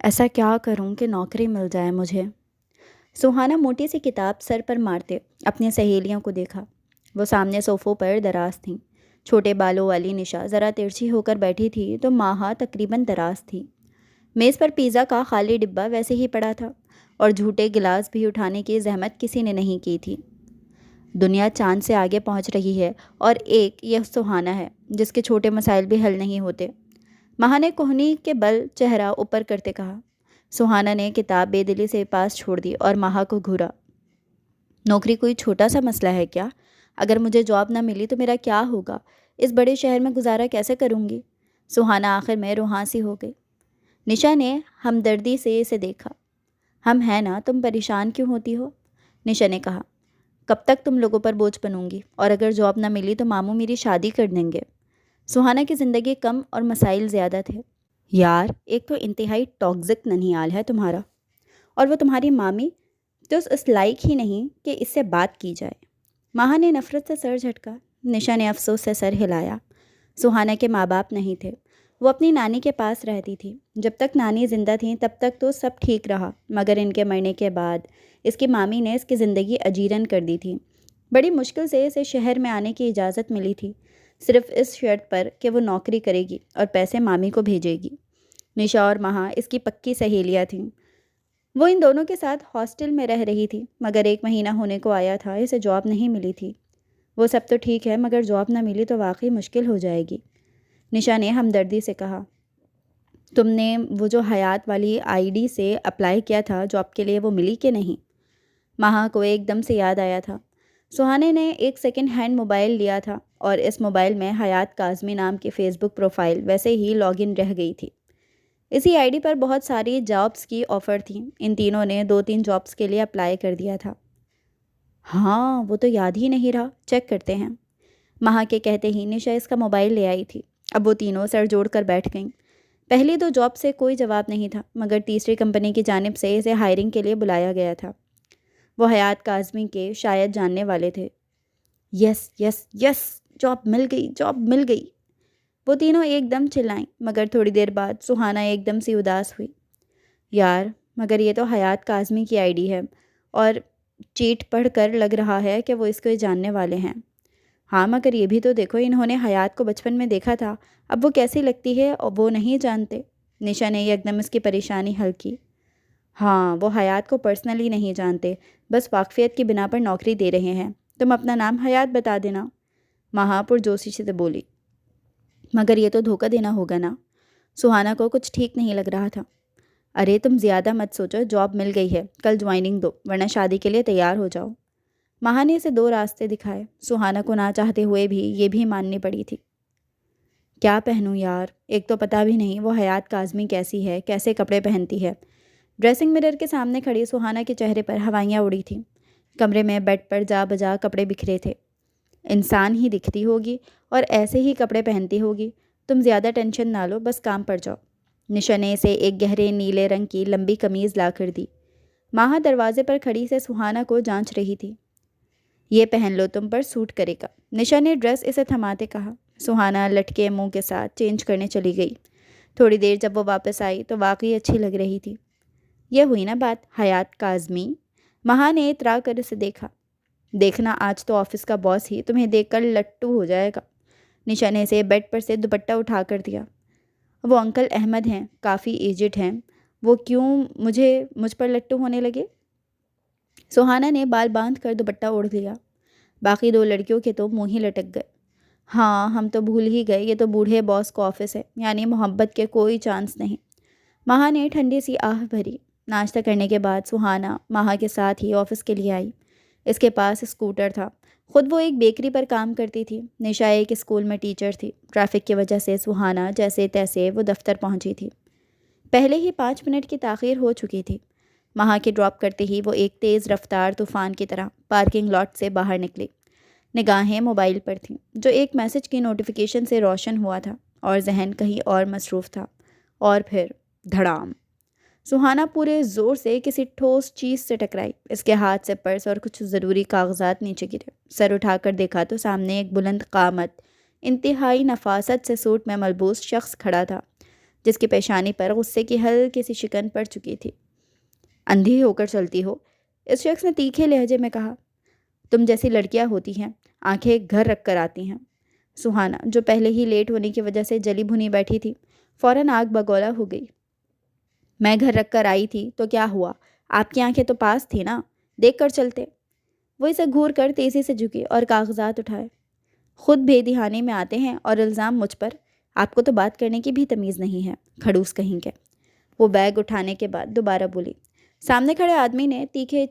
ایسا کیا کروں کہ نوکری مل جائے مجھے؟ سہانا موٹی سی کتاب سر پر مارتے اپنی سہیلیوں کو دیکھا۔ وہ سامنے صوفوں پر دراز تھیں۔ چھوٹے بالوں والی نشا ذرا ترچھی ہو کر بیٹھی تھی تو ماہا تقریباً دراز تھی۔ میز پر پیزا کا خالی ڈبہ ویسے ہی پڑا تھا اور جھوٹے گلاس بھی اٹھانے کی زحمت کسی نے نہیں کی تھی۔ دنیا چاند سے آگے پہنچ رہی ہے اور ایک یہ سہانا ہے جس کے چھوٹے مسائل بھی حل نہیں ہوتے۔ ماہا نے کوہنی کے بل چہرہ اوپر کرتے کہا۔ سہانا نے کتاب بے دلی سے پاس چھوڑ دی اور ماہا کو گھورا۔ نوکری کوئی چھوٹا سا مسئلہ ہے کیا؟ اگر مجھے جاب نہ ملی تو میرا کیا ہوگا؟ اس بڑے شہر میں گزارا کیسے کروں گی؟ سہانا آخر میں روحاں ہو گئی۔ نشا نے ہمدردی سے اسے دیکھا۔ ہم ہیں نا، تم پریشان کیوں ہوتی ہو؟ نشا نے کہا۔ کب تک تم لوگوں پر بوجھ بنوں گی؟ اور اگر جاب نہ ملی تو ماموں میری شادی کر دیں گے۔ سہانا کی زندگی کم اور مسائل زیادہ تھے۔ یار، ایک تو انتہائی ٹاکزک ننھیال ہے تمہارا، اور وہ تمہاری مامی تو اس لائق ہی نہیں کہ اس سے بات کی جائے۔ ماہا نے نفرت سے سر جھٹکا۔ نشا نے افسوس سے سر ہلایا۔ سہانا کے ماں باپ نہیں تھے۔ وہ اپنی نانی کے پاس رہتی تھی۔ جب تک نانی زندہ تھیں تب تک تو سب ٹھیک رہا، مگر ان کے مرنے کے بعد اس کی مامی نے اس کی زندگی اجیرن کر دی تھی۔ بڑی مشکل سے اسے شہر میں آنے کی اجازت ملی تھی، صرف اس شرط پر کہ وہ نوکری کرے گی اور پیسے مامی کو بھیجے گی۔ نشا اور ماہا اس کی پکی سہیلیاں تھیں۔ وہ ان دونوں کے ساتھ ہاسٹل میں رہ رہی تھی، مگر 1 مہینہ ہونے کو آیا تھا، اسے جاب نہیں ملی تھی۔ وہ سب تو ٹھیک ہے، مگر جاب نہ ملی تو واقعی مشکل ہو جائے گی۔ نشا نے ہمدردی سے کہا۔ تم نے وہ جو حیات والی ID سے اپلائی کیا تھا، جاب کے لیے وہ ملی کہ نہیں؟ ماہا کو ایک دم سے یاد آیا تھا۔ سہانے نے ایک سیکنڈ ہینڈ موبائل لیا تھا اور اس موبائل میں حیات کاظمی نام کی فیس بک پروفائل ویسے ہی لاگ ان رہ گئی تھی۔ اسی ID پر بہت ساری جابس کی آفر تھیں۔ ان تینوں نے 2-3 جابس کے لیے اپلائی کر دیا تھا۔ ہاں، وہ تو یاد ہی نہیں رہا، چیک کرتے ہیں۔ ماہا کے کہتے ہی نشا اس کا موبائل لے آئی تھی۔ اب وہ تینوں سر جوڑ کر بیٹھ گئیں۔ پہلی 2 جاب سے کوئی جواب نہیں تھا، مگر تیسری کمپنی کی جانب سے اسے ہائرنگ کے لیے بلایا گیا تھا۔ وہ حیات کاظمی کے شاید جاننے والے تھے۔ یس یس یس، جاب مل گئی، جاب مل گئی، وہ تینوں ایک دم چلائیں، مگر تھوڑی دیر بعد سہانا ایک دم سی اداس ہوئی۔ یار، مگر یہ تو حیات کاظمی کی ID ہے اور چیٹ پڑھ کر لگ رہا ہے کہ وہ اس کو جاننے والے ہیں۔ ہاں، مگر یہ بھی تو دیکھو، انہوں نے حیات کو بچپن میں دیکھا تھا، اب وہ کیسی لگتی ہے اور وہ نہیں جانتے۔ نشا نے ایک دم اس کی پریشانی حل کی۔ ہاں، وہ حیات کو پرسنلی نہیں جانتے، بس واقفیت کی بنا پر نوکری دے رہے ہیں۔ تم اپنا نام حیات بتا دینا، ماہا پرجوشی سے بولی۔ مگر یہ تو دھوکہ دینا ہوگا نا؟ سہانا کو کچھ ٹھیک نہیں لگ رہا تھا۔ ارے تم زیادہ مت سوچو، جاب مل گئی ہے، کل جوائننگ دو، ورنہ شادی کے لیے تیار ہو جاؤ۔ ماہا نے اسے 2 راستے دکھائے۔ سہانا کو نہ چاہتے ہوئے بھی یہ بھی ماننی پڑی تھی۔ کیا پہنوں یار؟ ایک تو پتہ بھی نہیں وہ حیات کاظمی کیسی ہے، کیسے کپڑے پہنتی ہے۔ ڈریسنگ مرر کے سامنے کھڑی سہانا کے چہرے پر ہوائیاں اڑی تھیں۔ کمرے میں بیڈ پر جا بجا کپڑے بکھرے تھے۔ انسان ہی دکھتی ہوگی اور ایسے ہی کپڑے پہنتی ہوگی۔ تم زیادہ ٹینشن نہ لو، بس کام پر جاؤ۔ نشا نے اسے ایک گہرے نیلے رنگ کی لمبی قمیض لا کر دی۔ ماہا دروازے پر کھڑی سے سہانا کو جانچ رہی تھی۔ یہ پہن لو، تم پر سوٹ کرے گا، نشا نے ڈریس اسے تھماتے کہا۔ سہانا لٹکے منہ کے ساتھ چینج کرنے چلی گئی۔ تھوڑی دیر جب وہ واپس آئی تو واقعی اچھی لگ رہی تھی۔ یہ ہوئی نا بات، حیات کاظمی؟ ماہا نے اترا کر اسے دیکھا۔ دیکھنا، آج تو آفس کا باس ہی تمہیں دیکھ کر لٹو ہو جائے گا۔ نشا نے اسے بیڈ پر سے دوپٹہ اٹھا کر دیا۔ وہ انکل احمد ہیں، کافی ایجڈ ہیں، وہ کیوں مجھ پر لٹو ہونے لگے؟ سہانا نے بال باندھ کر دوپٹہ اوڑھ لیا۔ باقی 2 لڑکیوں کے تو منہ ہی لٹک گئے۔ ہاں، ہم تو بھول ہی گئے، یہ تو بوڑھے باس کا آفس ہے، یعنی محبت کے کوئی چانس نہیں۔ ماہا نے ٹھنڈی سی آہ بھری۔ ناشتہ کرنے کے بعد سہانا ماہا کے ساتھ ہی آفس کے لیے آئی۔ اس کے پاس اسکوٹر تھا۔ خود وہ ایک بیکری پر کام کرتی تھی۔ نشا ایک اسکول میں ٹیچر تھی۔ ٹریفک کی وجہ سے سہانا جیسے تیسے وہ دفتر پہنچی تھی۔ پہلے ہی 5 منٹ کی تاخیر ہو چکی تھی۔ ماہا کے ڈراپ کرتے ہی وہ ایک تیز رفتار طوفان کی طرح پارکنگ لاٹ سے باہر نکلی۔ نگاہیں موبائل پر تھیں، جو ایک میسج کی نوٹیفیکیشن سے روشن ہوا تھا، اور ذہن کہیں اور مصروف تھا۔ اور پھر دھڑام! سہانا پورے زور سے کسی ٹھوس چیز سے ٹکرائی۔ اس کے ہاتھ سے پرس اور کچھ ضروری کاغذات نیچے گرے۔ سر اٹھا کر دیکھا تو سامنے ایک بلند قامت، انتہائی نفاست سے سوٹ میں ملبوس شخص کھڑا تھا، جس کی پیشانی پر غصے کی ہلکی سی شکن پڑ چکی تھی۔ اندھی ہو کر چلتی ہو، اس شخص نے تیکھے لہجے میں کہا۔ تم جیسی لڑکیاں ہوتی ہیں، آنکھیں گھر رکھ کر آتی ہیں۔ سہانا، جو پہلے ہی لیٹ ہونے کی وجہ سے جلی بھنی بیٹھی تھی، فوراً آگ بگولا ہو گئی۔ میں گھر رکھ کر آئی تھی تو کیا ہوا؟ آپ کی آنکھیں تو پاس تھی نا، دیکھ کر چلتے۔ وہ اسے گھور کر تیزی سے جھکی اور کاغذات اٹھائے۔ خود بے دہانی میں آتے ہیں اور الزام مجھ پر۔ آپ کو تو بات کرنے کی بھی تمیز نہیں ہے، کھڑوس کہیں کے۔ وہ بیگ اٹھانے کے بعد دوبارہ بولی۔ سامنے کھڑے آدمی نے تیکھے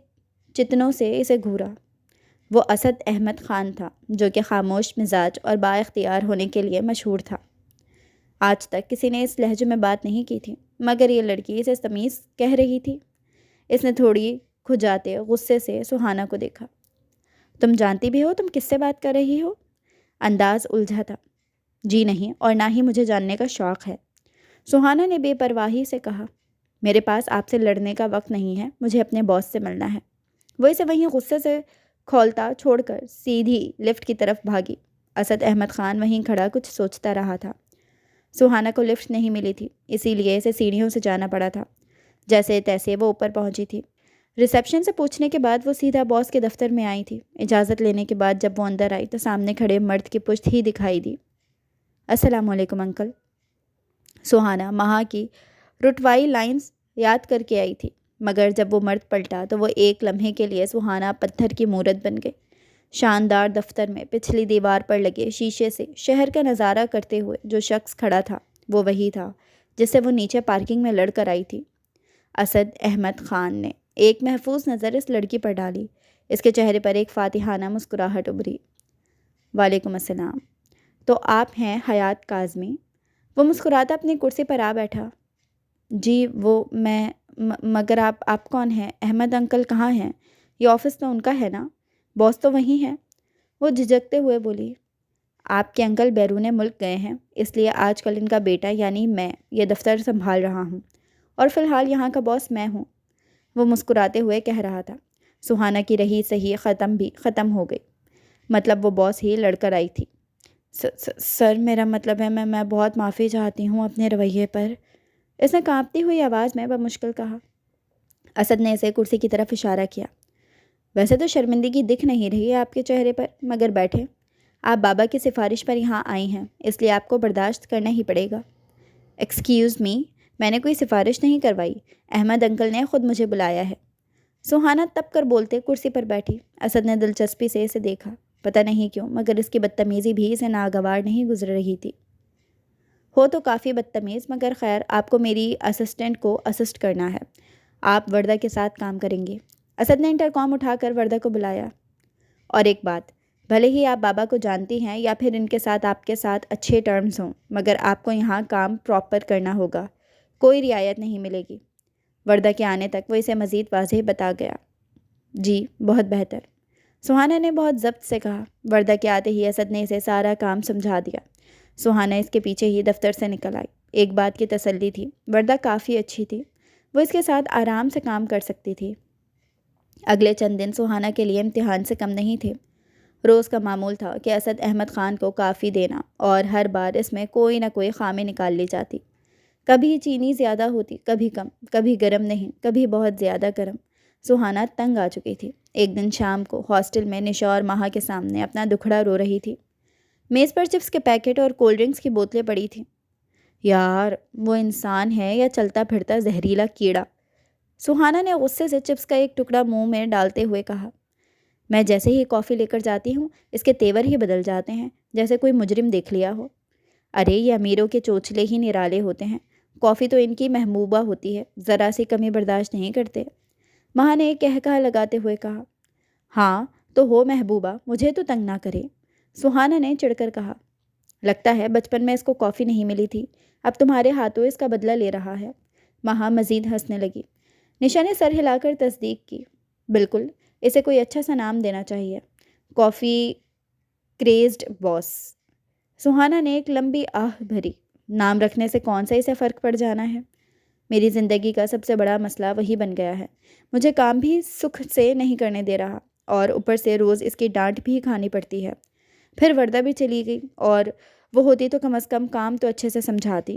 چتنوں سے اسے گھورا۔ وہ اسد احمد خان تھا، جو کہ خاموش مزاج اور با اختیار ہونے کے لیے مشہور تھا۔ آج تک کسی نے اس لہجے میں بات نہیں کی تھی، مگر یہ لڑکی اسے تمیز کہہ رہی تھی۔ اس نے تھوڑی کھجاتے غصے سے سہانا کو دیکھا۔ تم جانتی بھی ہو تم کس سے بات کر رہی ہو؟ انداز الجھا تھا۔ جی نہیں، اور نہ ہی مجھے جاننے کا شوق ہے، سہانا نے بے پرواہی سے کہا۔ میرے پاس آپ سے لڑنے کا وقت نہیں ہے، مجھے اپنے باس سے ملنا ہے۔ وہ اسے وہیں غصے سے کھولتا چھوڑ کر سیدھی لفٹ کی طرف بھاگی۔ اسد احمد خان وہیں کھڑا کچھ سوچتا رہا تھا۔ سہانا کو لفٹ نہیں ملی تھی، اسی لیے اسے سیڑھیوں سے جانا پڑا تھا۔ جیسے تیسے وہ اوپر پہنچی تھی۔ ریسیپشن سے پوچھنے کے بعد وہ سیدھا باس کے دفتر میں آئی تھی۔ اجازت لینے کے بعد جب وہ اندر آئی تو سامنے کھڑے مرد کی پشت ہی دکھائی دی۔ السلام علیکم انکل۔ سہانا مہا کی رٹوائی لائنز یاد کر کے آئی تھی، مگر جب وہ مرد پلٹا تو وہ ایک لمحے کے لیے سہانا پتھر کی مورت بن گئی۔ شاندار دفتر میں پچھلی دیوار پر لگے شیشے سے شہر کا نظارہ کرتے ہوئے جو شخص کھڑا تھا وہ وہی تھا جس سے وہ نیچے پارکنگ میں لڑ کر آئی تھی۔ اسد احمد خان نے ایک محفوظ نظر اس لڑکی پر ڈالی۔ اس کے چہرے پر ایک فاتحانہ مسکراہٹ ابھری۔ وعلیکم السلام، تو آپ ہیں حیات کاظمی؟ وہ مسکراتا اپنی کرسی پر آ بیٹھا۔ جی وہ میں مگر آپ کون ہیں؟ احمد انکل کہاں ہیں؟ یہ آفس تو ان کا ہے نا، باس تو وہی ہیں۔ وہ جھجکتے ہوئے بولی۔ آپ کے انکل بیرون ملک گئے ہیں، اس لیے آج کل ان کا بیٹا یعنی میں یہ دفتر سنبھال رہا ہوں، اور فی الحال یہاں کا باس میں ہوں، وہ مسکراتے ہوئے کہہ رہا تھا۔ سہانا کی رہی صحیح ختم ہو گئی۔ مطلب وہ باس ہی لڑ کر آئی تھی۔ سر میرا مطلب ہے میں بہت معافی چاہتی ہوں اپنے رویے پر، اس نے کانپتی ہوئی آواز میں بمشکل کہا۔ اسد نے اسے کرسی کی طرف اشارہ کیا۔ ویسے تو شرمندگی دکھ نہیں رہی ہے آپ کے چہرے پر، مگر بیٹھیں، آپ بابا کی سفارش پر یہاں آئی ہیں، اس لیے آپ کو برداشت کرنا ہی پڑے گا۔ ایکسکیوز می، میں نے کوئی سفارش نہیں کروائی، احمد انکل نے خود مجھے بلایا ہے۔ سہانا تپ کر بولتے کرسی پر بیٹھی۔ اسد نے دلچسپی سے اسے دیکھا، پتہ نہیں کیوں مگر اس کی بدتمیزی بھی اسے ناگوار نہیں گزر رہی تھی۔ ہو تو کافی بدتمیز، مگر خیر، آپ کو میری اسسٹنٹ کو اسسٹ کرنا ہے، آپ وردہ کے ساتھ کام کریں گے۔ اسد نے انٹرکام اٹھا کر وردہ کو بلایا۔ اور ایک بات، بھلے ہی آپ بابا کو جانتی ہیں یا پھر ان کے ساتھ آپ کے ساتھ اچھے ٹرمز ہوں، مگر آپ کو یہاں کام پراپر کرنا ہوگا، کوئی رعایت نہیں ملے گی۔ وردہ کے آنے تک وہ اسے مزید واضح بتا گیا۔ جی بہت بہتر، سہانا نے بہت ضبط سے کہا۔ وردہ کے آتے ہی اسد نے اسے سارا کام سمجھا دیا۔ سہانا اس کے پیچھے ہی دفتر سے نکل آئی۔ ایک بات کی تسلی تھی، وردہ کافی اچھی تھی، وہ اس کے ساتھ آرام سے کام کر سکتی تھی۔ اگلے چند دن سہانا کے لیے امتحان سے کم نہیں تھے۔ روز کا معمول تھا کہ اسد احمد خان کو کافی دینا، اور ہر بار اس میں کوئی نہ کوئی خامی نکال لی جاتی۔ کبھی چینی زیادہ ہوتی، کبھی کم، کبھی گرم نہیں، کبھی بہت زیادہ گرم۔ سہانا تنگ آ چکی تھی۔ ایک دن شام کو ہاسٹل میں نشا اور مہا کے سامنے اپنا دکھڑا رو رہی تھی۔ میز پر چپس کے پیکٹ اور کولڈ ڈرنکس کی بوتلیں پڑی تھیں۔ یار وہ انسان ہے یا چلتا پھرتا زہریلا کیڑا، سہانا نے غصے سے چپس کا ایک ٹکڑا منہ میں ڈالتے ہوئے کہا۔ میں جیسے ہی کافی لے کر جاتی ہوں، اس کے تیور ہی بدل جاتے ہیں، جیسے کوئی مجرم دیکھ لیا ہو۔ ارے یہ امیروں کے چوچلے ہی نرالے ہوتے ہیں، کافی تو ان کی محبوبہ ہوتی ہے، ذرا سی کمی برداشت نہیں کرتے۔ مہا نے ایک کہکہا لگاتے ہوئے کہا۔ ہاں تو ہو محبوبہ، مجھے تو تنگ نہ کرے، سہانا نے چڑھ کر کہا۔ لگتا ہے بچپن میں اس کو کافی نہیں ملی تھی، اب تمہارے ہاتھوں اس کا بدلہ لے رہا ہے۔ مہا مزید ہنسنے لگی۔ نشا نے سر ہلا کر تصدیق کی۔ بالکل، اسے کوئی اچھا سا نام دینا چاہیے، کافی کریزڈ باس۔ سہانا نے ایک لمبی آہ بھری۔ نام رکھنے سے کون سا اسے فرق پڑ جانا ہے؟ میری زندگی کا سب سے بڑا مسئلہ وہی بن گیا ہے، مجھے کام بھی سکھ سے نہیں کرنے دے رہا، اور اوپر سے روز اس کی ڈانٹ بھی کھانی پڑتی ہے۔ پھر وردہ بھی چلی گئی، اور وہ ہوتی تو کم از کم کام تو اچھے سے سمجھاتی۔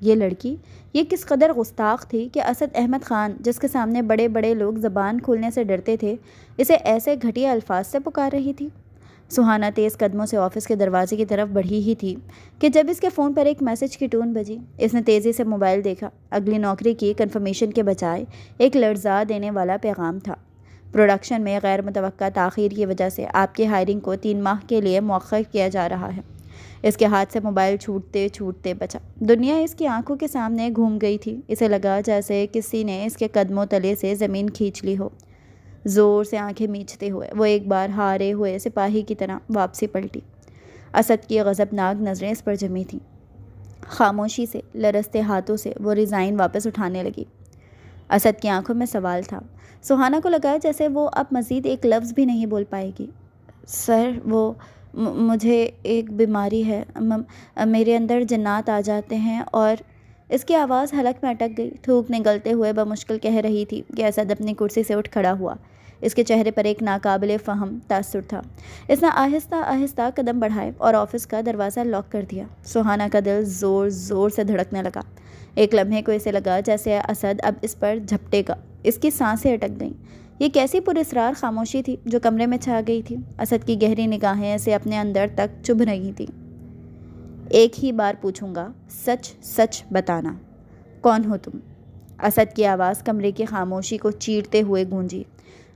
یہ لڑکی، یہ کس قدر گستاخ تھی کہ اسد احمد خان، جس کے سامنے بڑے بڑے لوگ زبان کھولنے سے ڈرتے تھے، اسے ایسے گھٹیا الفاظ سے پکار رہی تھی۔ سہانا تیز قدموں سے آفس کے دروازے کی طرف بڑھی ہی تھی کہ جب اس کے فون پر ایک میسج کی ٹون بجی۔ اس نے تیزی سے موبائل دیکھا۔ اگلی نوکری کی کنفرمیشن کے بجائے ایک لرزا دینے والا پیغام تھا۔ پروڈکشن میں غیر متوقع تاخیر کی وجہ سے آپ کی ہائرنگ کو 3 ماہ کے لیے مؤخر کیا جا رہا ہے۔ اس کے ہاتھ سے موبائل چھوٹتے چھوٹتے بچا۔ دنیا اس کی آنکھوں کے سامنے گھوم گئی تھی۔ اسے لگا جیسے کسی نے اس کے قدموں تلے سے زمین کھینچ لی ہو۔ زور سے آنکھیں میچتے ہوئے وہ ایک بار ہارے ہوئے سپاہی کی طرح واپسی پلٹی۔ اسد کی غضبناک نظریں اس پر جمی تھیں۔ خاموشی سے، لرزتے ہاتھوں سے وہ ریزائن واپس اٹھانے لگی۔ اسد کی آنکھوں میں سوال تھا۔ سہانا کو لگا جیسے وہ اب مزید ایک لفظ بھی نہیں بول پائے گی۔ سر، وہ مجھے ایک بیماری ہے، میرے اندر جنات آ جاتے ہیں اور اس کی آواز حلق میں اٹک گئی۔ تھوک نگلتے ہوئے بمشکل کہہ رہی تھی کہ اسد اپنی کرسی سے اٹھ کھڑا ہوا۔ اس کے چہرے پر ایک ناقابل فہم تاثر تھا۔ اس نے آہستہ آہستہ قدم بڑھائے اور آفس کا دروازہ لاک کر دیا۔ سہانا کا دل زور زور سے دھڑکنے لگا۔ ایک لمحے کو اسے لگا جیسے اسد اب اس پر جھپٹے گا۔ اس کی سانسیں اٹک گئیں۔ یہ کیسی پراسرار خاموشی تھی جو کمرے میں چھا گئی تھی۔ اسد کی گہری نگاہیں اسے اپنے اندر تک چبھ رہی تھیں۔ ایک ہی بار پوچھوں گا، سچ سچ بتانا، کون ہو تم؟ اسد کی آواز کمرے کی خاموشی کو چیرتے ہوئے گونجی۔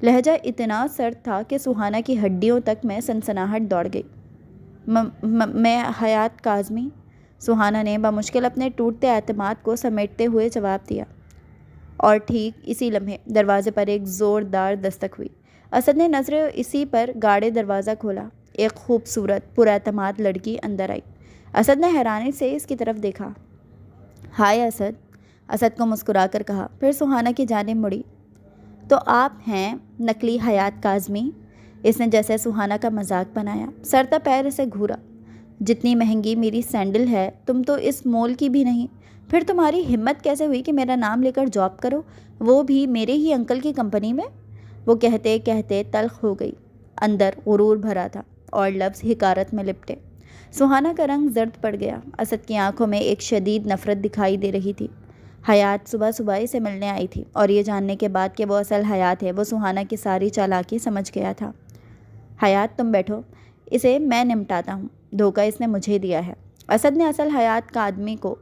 لہجہ اتنا سرد تھا کہ سہانا کی ہڈیوں تک میں سنسناہٹ دوڑ گئی۔ میں حیات کاظمی، سہانا نے بمشکل اپنے ٹوٹتے اعتماد کو سمیٹتے ہوئے جواب دیا۔ اور ٹھیک اسی لمحے دروازے پر ایک زوردار دستک ہوئی۔ اسد نے نظریں اسی پر گاڑے دروازہ کھولا۔ ایک خوبصورت پراعتماد لڑکی اندر آئی۔ اسد نے حیرانی سے اس کی طرف دیکھا۔ ہائے اسد، اسد کو مسکرا کر کہا، پھر سہانا کی جانب مڑی۔ تو آپ ہیں نقلی حیات کاظمی؟ اس نے جیسے سہانا کا مذاق بنایا۔ سر پیر اسے گھورا۔ جتنی مہنگی میری سینڈل ہے تم تو اس مول کی بھی نہیں۔ پھر تمہاری ہمت کیسے ہوئی کہ میرا نام لے کر جاب کرو، وہ بھی میرے ہی انکل کی کمپنی میں؟ وہ کہتے کہتے تلخ ہو گئی۔ اندر غرور بھرا تھا اور لفظ حقارت میں لپٹے۔ سہانا کا رنگ زرد پڑ گیا۔ اسد کی آنکھوں میں ایک شدید نفرت دکھائی دے رہی تھی۔ حیات صبح صبح اسے ملنے آئی تھی اور یہ جاننے کے بعد کہ وہ اصل حیات ہے، وہ سہانا کی ساری چالاکی سمجھ گیا تھا۔ حیات، تم بیٹھو، اسے میں نمٹاتا ہوں۔ دھوکہ اس نے مجھے دیا ہے۔ اسد نے اصل حیات کا آدمی کو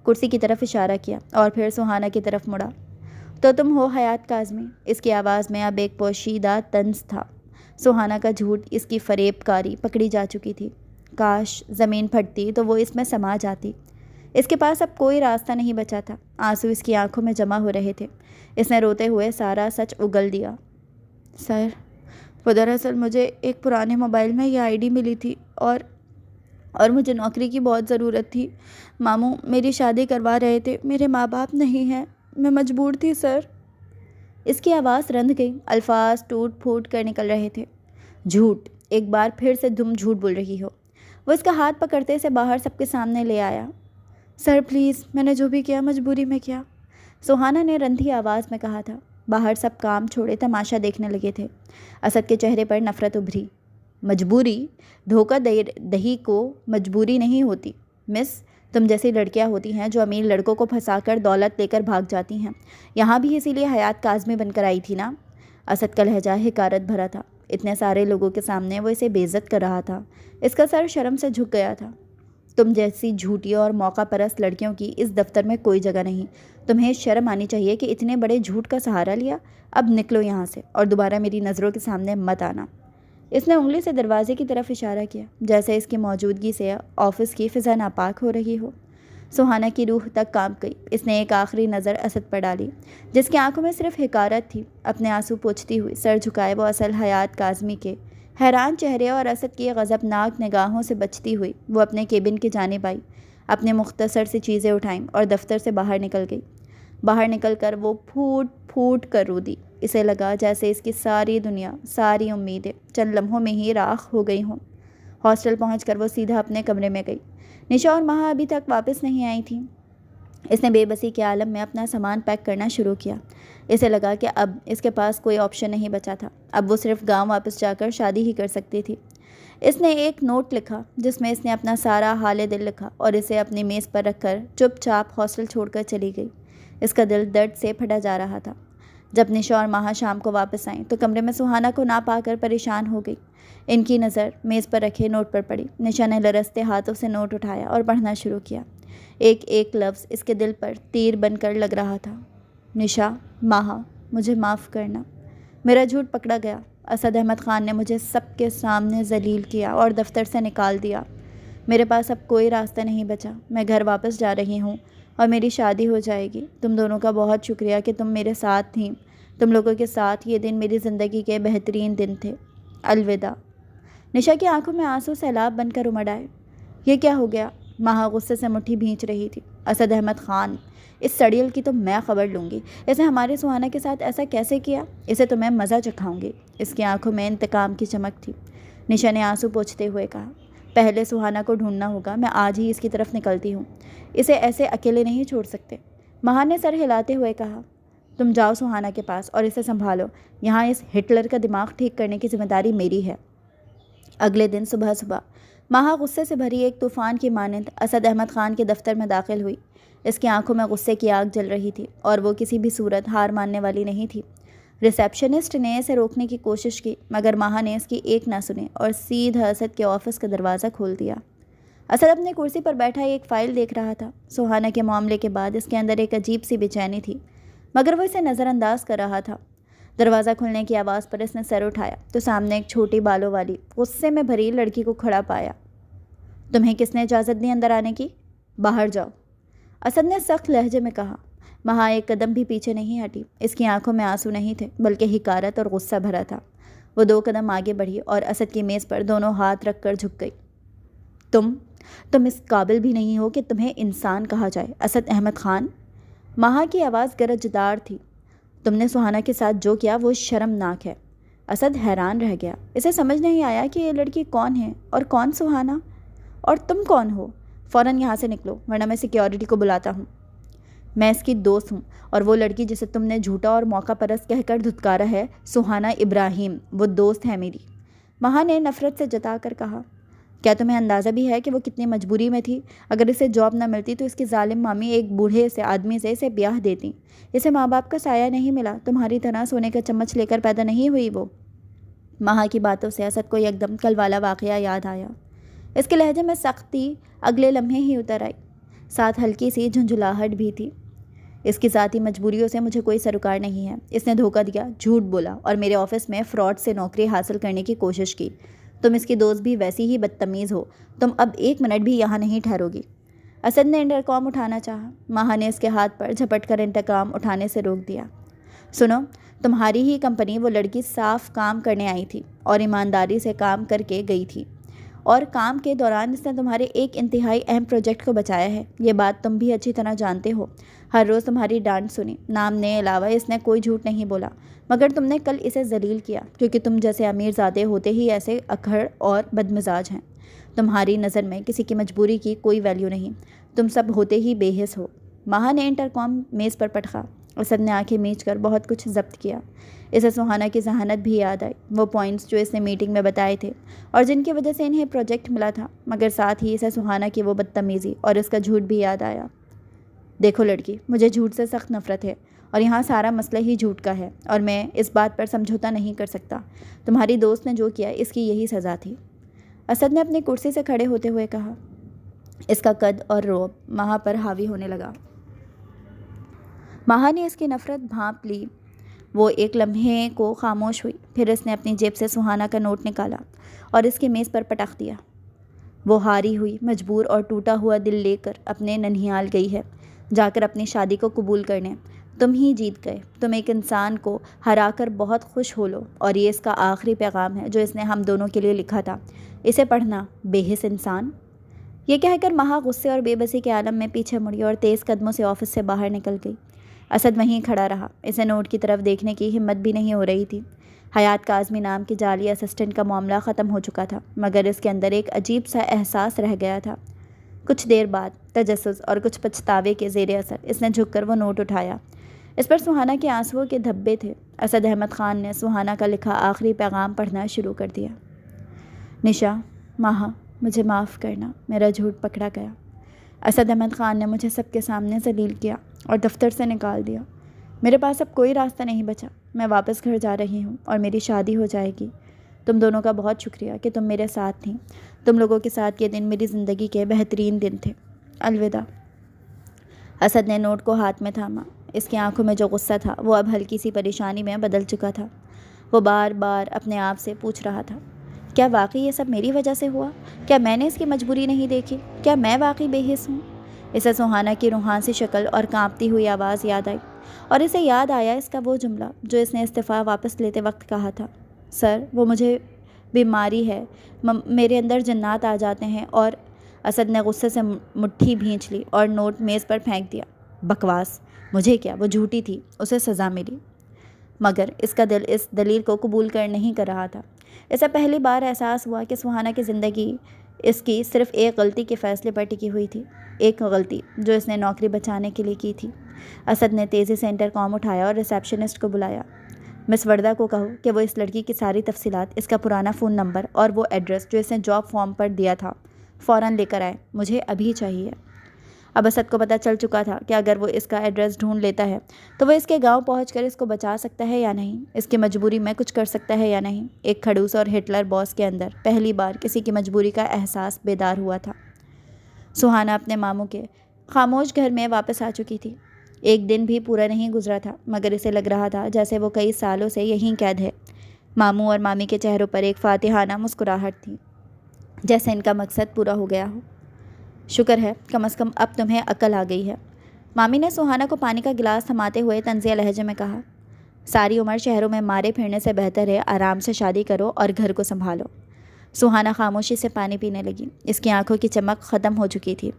کرسی کی طرف اشارہ کیا اور پھر سہانا کی طرف مڑا۔ تو تم ہو حیات کاظمی؟ اس کی آواز میں اب ایک پوشیدہ طنز تھا۔ سہانا کا جھوٹ، اس کی فریب کاری پکڑی جا چکی تھی۔ کاش زمین پھٹتی تو وہ اس میں سما جاتی۔ اس کے پاس اب کوئی راستہ نہیں بچا تھا۔ آنسو اس کی آنکھوں میں جمع ہو رہے تھے۔ اس نے روتے ہوئے سارا سچ اگل دیا۔ سر، وہ دراصل مجھے ایک پرانے موبائل میں یہ آئی ڈی ملی تھی اور مجھے نوکری کی بہت ضرورت تھی۔ ماموں میری شادی کروا رہے تھے، میرے ماں باپ نہیں ہیں، میں مجبور تھی سر۔ اس کی آواز رند گئی۔ الفاظ ٹوٹ پھوٹ کر نکل رہے تھے۔ جھوٹ، ایک بار پھر سے تم جھوٹ بول رہی ہو۔ وہ اس کا ہاتھ پکڑتے سے باہر سب کے سامنے لے آیا۔ سر پلیز، میں نے جو بھی کیا مجبوری میں کیا، سہانا نے رندھی آواز میں کہا تھا۔ باہر سب کام چھوڑے تماشا دیکھنے لگے تھے۔ اسد کے چہرے پر نفرت ابھری۔ مجبوری؟ دھوکہ دہی کو مجبوری نہیں ہوتی مس، تم جیسی لڑکیاں ہوتی ہیں جو امیر لڑکوں کو پھنسا کر دولت لے کر بھاگ جاتی ہیں۔ یہاں بھی اسی لیے حیات کاظمی بن کر آئی تھی نا؟ اسد کا لہجہ حقارت بھرا تھا۔ اتنے سارے لوگوں کے سامنے وہ اسے بے عزت کر رہا تھا۔ اس کا سر شرم سے جھک گیا تھا۔ تم جیسی جھوٹی اور موقع پرست لڑکیوں کی اس دفتر میں کوئی جگہ نہیں۔ تمہیں شرم آنی چاہیے کہ اتنے بڑے جھوٹ کا سہارا لیا۔ اب نکلو یہاں سے اور دوبارہ میری نظروں کے سامنے مت آنا۔ اس نے انگلی سے دروازے کی طرف اشارہ کیا، جیسے اس کی موجودگی سے آفس کی فضا ناپاک ہو رہی ہو۔ سہانا کی روح تک کانپ گئی۔ اس نے ایک آخری نظر اسد پر ڈالی، جس کی آنکھوں میں صرف حقارت تھی۔ اپنے آنسو پوچھتی ہوئی سر جھکائے وہ اصل حیات کاظمی کے حیران چہرے اور اسد کی غضبناک نگاہوں سے بچتی ہوئی وہ اپنے کیبن کی جانب آئی، اپنے مختصر سی چیزیں اٹھائیں اور دفتر سے باہر نکل گئی۔ باہر نکل کر وہ پھوٹ پھوٹ کر رو دی۔ اسے لگا جیسے اس کی ساری دنیا، ساری امیدیں چند لمحوں میں ہی راکھ ہو گئی ہوں۔ ہاسٹل پہنچ کر وہ سیدھا اپنے کمرے میں گئی۔ نشا اور مہا ابھی تک واپس نہیں آئی تھیں۔ اس نے بے بسی کے عالم میں اپنا سامان پیک کرنا شروع کیا۔ اسے لگا کہ اب اس کے پاس کوئی آپشن نہیں بچا تھا۔ اب وہ صرف گاؤں واپس جا کر شادی ہی کر سکتی تھی۔ اس نے ایک نوٹ لکھا جس میں اس نے اپنا سارا حال دل لکھا اور اسے اپنی میز پر رکھ کر چپ چاپ ہاسٹل چھوڑ کر چلی گئی۔ اس کا دل درد سے پھٹا جا رہا تھا۔ جب نشا اور ماہا شام کو واپس آئیں تو کمرے میں سہانا کو نہ پا کر پریشان ہو گئی۔ ان کی نظر میز پر رکھے نوٹ پر پڑی۔ نشا نے لرزتے ہاتھوں سے نوٹ اٹھایا اور پڑھنا شروع کیا۔ ایک ایک لفظ اس کے دل پر تیر بن کر لگ رہا تھا۔ نشا، ماہا، مجھے معاف کرنا۔ میرا جھوٹ پکڑا گیا۔ اسد احمد خان نے مجھے سب کے سامنے ذلیل کیا اور دفتر سے نکال دیا۔ میرے پاس اب کوئی راستہ نہیں بچا۔ میں گھر واپس جا رہی ہوں اور میری شادی ہو جائے گی۔ تم دونوں کا بہت شکریہ کہ تم میرے ساتھ تھیں۔ تم لوگوں کے ساتھ یہ دن میری زندگی کے بہترین دن تھے۔ الوداع۔ نشا کی آنکھوں میں آنسو سیلاب بن کر امڑ آئے۔ یہ کیا ہو گیا؟ ماہا غصے سے مٹھی بھینچ رہی تھی۔ اسد احمد خان، اس سڑیل کی تو میں خبر لوں گی۔ اسے ہمارے سہانا کے ساتھ ایسا کیسے کیا؟ اسے تو میں مزہ چکھاؤں گی۔ اس کی آنکھوں میں انتقام کی چمک تھی۔ نشا نے آنسو پوچھتے ہوئے کہا، پہلے سہانا کو ڈھونڈنا ہوگا۔ میں آج ہی اس کی طرف نکلتی ہوں۔ اسے ایسے اکیلے نہیں چھوڑ سکتے۔ ماہا نے سر ہلاتے ہوئے کہا، تم جاؤ سہانا کے پاس اور اسے سنبھالو۔ یہاں اس ہٹلر کا دماغ ٹھیک کرنے کی ذمہ داری میری ہے۔ اگلے دن صبح ماہا غصے سے بھری ایک طوفان کی مانند اسد احمد خان کے دفتر میں داخل ہوئی۔ اس کی آنکھوں میں غصے کی آگ جل رہی تھی اور وہ کسی بھی صورت ہار ماننے والی نہیں تھی۔ ریسیپشنسٹ نے اسے روکنے کی کوشش کی مگر ماہا نے اس کی ایک نہ سنی اور سیدھا اسد کے آفس کا دروازہ کھول دیا۔ اسد اپنے کرسی پر بیٹھا ایک فائل دیکھ رہا تھا۔ سہانا کے معاملے کے بعد اس کے اندر ایک عجیب سی بے چینی تھی مگر وہ اسے نظر انداز کر رہا تھا۔ دروازہ کھلنے کی آواز پر اس نے سر اٹھایا تو سامنے ایک چھوٹی بالوں والی غصے میں بھری لڑکی کو کھڑا پایا۔ تمہیں کس نے اجازت دی اندر آنے کی؟ باہر جاؤ، اسد نے سخت لہجے میں کہا۔ ماہا ایک قدم بھی پیچھے نہیں ہٹی۔ اس کی آنکھوں میں آنسو نہیں تھے بلکہ حقارت اور غصہ بھرا تھا۔ وہ 2 قدم آگے بڑھی اور اسد کی میز پر دونوں ہاتھ رکھ کر جھک گئی۔ تم اس قابل بھی نہیں ہو کہ تمہیں انسان کہا جائے، اسد احمد خان۔ ماہا کی آواز گرجدار تھی۔ تم نے سہانا کے ساتھ جو کیا وہ شرمناک ہے۔ اسد حیران رہ گیا۔ اسے سمجھ نہیں آیا کہ یہ لڑکی کون ہے اور کون سہانا، اور تم کون ہو؟ فوراً یہاں سے نکلو ورنہ میں سیکیورٹی کو بلاتا ہوں۔ میں اس کی دوست ہوں اور وہ لڑکی جسے تم نے جھوٹا اور موقع پرست کہہ کر دھتکارا ہے، سہانا ابراہیم، وہ دوست ہے میری۔ ماہا نے نفرت سے جتا کر کہا، کیا تمہیں اندازہ بھی ہے کہ وہ کتنی مجبوری میں تھی؟ اگر اسے جاب نہ ملتی تو اس کی ظالم مامی ایک بوڑھے سے آدمی سے اسے بیاہ دیتی۔ اسے ماں باپ کا سایہ نہیں ملا، تمہاری طرح سونے کا چمچ لے کر پیدا نہیں ہوئی وہ۔ ماہا کی باتوں سے اسد کو یکدم کل والا واقعہ یاد آیا۔ اس کے لہجے میں سختی اگلے لمحے ہی اتر آئی، ساتھ ہلکی سی جھنجھلاہٹ بھی تھی۔ اس کی ذاتی مجبوریوں سے مجھے کوئی سروکار نہیں ہے۔ اس نے دھوکہ دیا، جھوٹ بولا اور میرے آفس میں فراڈ سے نوکری حاصل کرنے کی کوشش کی۔ تم اس کی دوست بھی ویسی ہی بدتمیز ہو۔ تم اب 1 منٹ بھی یہاں نہیں ٹھہرو گی۔ اسد نے انٹرکام اٹھانا چاہا۔ ماہا نے اس کے ہاتھ پر جھپٹ کر انٹرکام اٹھانے سے روک دیا۔ سنو، تمہاری ہی کمپنی وہ لڑکی صاف کام کرنے آئی تھی اور ایمانداری سے کام کر کے گئی تھی، اور کام کے دوران اس نے تمہارے ایک انتہائی اہم پروجیکٹ کو بچایا ہے۔ یہ بات تم بھی اچھی طرح جانتے ہو۔ ہر روز تمہاری ڈانٹ سنی۔ نام نے علاوہ اس نے کوئی جھوٹ نہیں بولا، مگر تم نے کل اسے ذلیل کیا کیونکہ تم جیسے امیر زادے ہوتے ہی ایسے اکھڑ اور بدمزاج ہیں۔ تمہاری نظر میں کسی کی مجبوری کی کوئی ویلیو نہیں۔ تم سب ہوتے ہی بے حس ہو۔ ماہا نے انٹرکام میز پر پٹخا۔ اسد نے آنکھیں میچ کر بہت کچھ ضبط کیا۔ اسے سہانا کی ذہانت بھی یاد آئی، وہ پوائنٹس جو اس نے میٹنگ میں بتائے تھے اور جن کی وجہ سے انہیں پروجیکٹ ملا تھا، مگر ساتھ ہی اسے سہانا کی وہ بدتمیزی اور اس کا جھوٹ بھی یاد آیا۔ دیکھو لڑکی، مجھے جھوٹ سے سخت نفرت ہے اور یہاں سارا مسئلہ ہی جھوٹ کا ہے اور میں اس بات پر سمجھوتا نہیں کر سکتا۔ تمہاری دوست نے جو کیا اس کی یہی سزا تھی۔ اسد نے اپنی کرسی سے کھڑے ہوتے ہوئے کہا۔ اس کا قد اور رعب ماہا پر حاوی ہونے لگا۔ ماہا نے اس کی نفرت بھانپ لی۔ وہ ایک لمحے کو خاموش ہوئی، پھر اس نے اپنی جیب سے سہانا کا نوٹ نکالا اور اس کی میز پر پٹخ دیا۔ وہ ہاری ہوئی، مجبور اور ٹوٹا ہوا دل لے کر اپنے ننھیال گئی ہے، جا کر اپنی شادی کو قبول کرنے۔ تم ہی جیت گئے۔ تم ایک انسان کو ہرا کر بہت خوش ہو لو، اور یہ اس کا آخری پیغام ہے جو اس نے ہم دونوں کے لیے لکھا تھا۔ اسے پڑھنا، بے حس انسان۔ یہ کہہ کر ماہا غصے اور بے بسی کے عالم میں پیچھے مڑی اور تیز قدموں سے آفس سے باہر نکل گئی۔ اسد وہیں کھڑا رہا۔ اسے نوٹ کی طرف دیکھنے کی ہمت بھی نہیں ہو رہی تھی۔ حیات کاظمی نام کی جعلی اسسٹنٹ کا معاملہ ختم ہو چکا تھا، مگر اس کے اندر ایک عجیب سا احساس رہ گیا تھا۔ کچھ دیر بعد تجسس اور کچھ پچھتاوے کے زیر اثر اس نے جھک کر وہ نوٹ اٹھایا۔ اس پر سہانا کے آنسوؤں کے دھبے تھے۔ اسد احمد خان نے سہانا کا لکھا آخری پیغام پڑھنا شروع کر دیا۔ نشا، ماہا مجھے معاف کرنا، میرا جھوٹ پکڑا گیا۔ اسد احمد خان نے مجھے سب کے سامنے ذلیل کیا اور دفتر سے نکال دیا۔ میرے پاس اب کوئی راستہ نہیں بچا۔ میں واپس گھر جا رہی ہوں اور میری شادی ہو جائے گی۔ تم دونوں کا بہت شکریہ کہ تم میرے ساتھ تھیں۔ تم لوگوں کے ساتھ یہ دن میری زندگی کے بہترین دن تھے۔ الوداع۔ اسد نے نوٹ کو ہاتھ میں تھاما۔ اس کی آنکھوں میں جو غصہ تھا وہ اب ہلکی سی پریشانی میں بدل چکا تھا۔ وہ بار بار اپنے آپ سے پوچھ رہا تھا، کیا واقعی یہ سب میری وجہ سے ہوا؟ کیا میں نے اس کی مجبوری نہیں دیکھی؟ کیا میں واقعی بے حس ہوں؟ اسے سوہانہ کی روحان سی شکل اور کانپتی ہوئی آواز یاد آئی، اور اسے یاد آیا اس کا وہ جملہ جو اس نے استعفیٰ واپس لیتے وقت کہا تھا، سر وہ مجھے بیماری ہے، میرے اندر جنات آ جاتے ہیں۔ اور اسد نے غصے سے مٹھی بھینچ لی اور نوٹ میز پر پھینک دیا۔ بکواس، مجھے کیا، وہ جھوٹی تھی، اسے سزا ملی۔ مگر اس کا دل اس دلیل کو قبول نہیں کر رہا تھا۔ اسے پہلی بار احساس ہوا کہ سوہانہ کی زندگی اس کی صرف ایک غلطی کے فیصلے پر ٹکی ہوئی تھی، ایک غلطی جو اس نے نوکری بچانے کے لیے کی تھی۔ اسد نے تیزی سے انٹرکام اٹھایا اور ریسیپشنسٹ کو بلایا۔ مس وردہ کو کہو کہ وہ اس لڑکی کی ساری تفصیلات، اس کا پرانا فون نمبر اور وہ ایڈریس جو اس نے جاب فارم پر دیا تھا، فوراً لے کر آئے، مجھے ابھی چاہیے۔ اب اسد کو پتہ چل چکا تھا کہ اگر وہ اس کا ایڈریس ڈھونڈ لیتا ہے تو وہ اس کے گاؤں پہنچ کر اس کو بچا سکتا ہے یا نہیں، اس کی مجبوری میں کچھ کر سکتا ہے یا نہیں۔ ایک کھڑوس اور ہٹلر باس کے اندر پہلی بار کسی کی مجبوری کا احساس بیدار ہوا تھا۔ سوہانہ اپنے ماموں کے خاموش گھر میں واپس آ چکی تھی۔ ایک دن بھی پورا نہیں گزرا تھا مگر اسے لگ رہا تھا جیسے وہ کئی سالوں سے یہیں قید ہے۔ ماموں اور مامی کے چہروں پر ایک فاتحانہ مسکراہٹ تھی، جیسے ان کا مقصد پورا ہو گیا ہو۔ شکر ہے، کم از کم اب تمہیں عقل آ گئی ہے، مامی نے سوہانہ کو پانی کا گلاس تھماتے ہوئے طنزیہ لہجے میں کہا۔ ساری عمر شہروں میں مارے پھرنے سے بہتر ہے آرام سے شادی کرو اور گھر کو سنبھالو۔ سوہانہ خاموشی سے پانی پینے لگی۔ اس کی آنکھوں کی چمک ختم ہو چکی تھی۔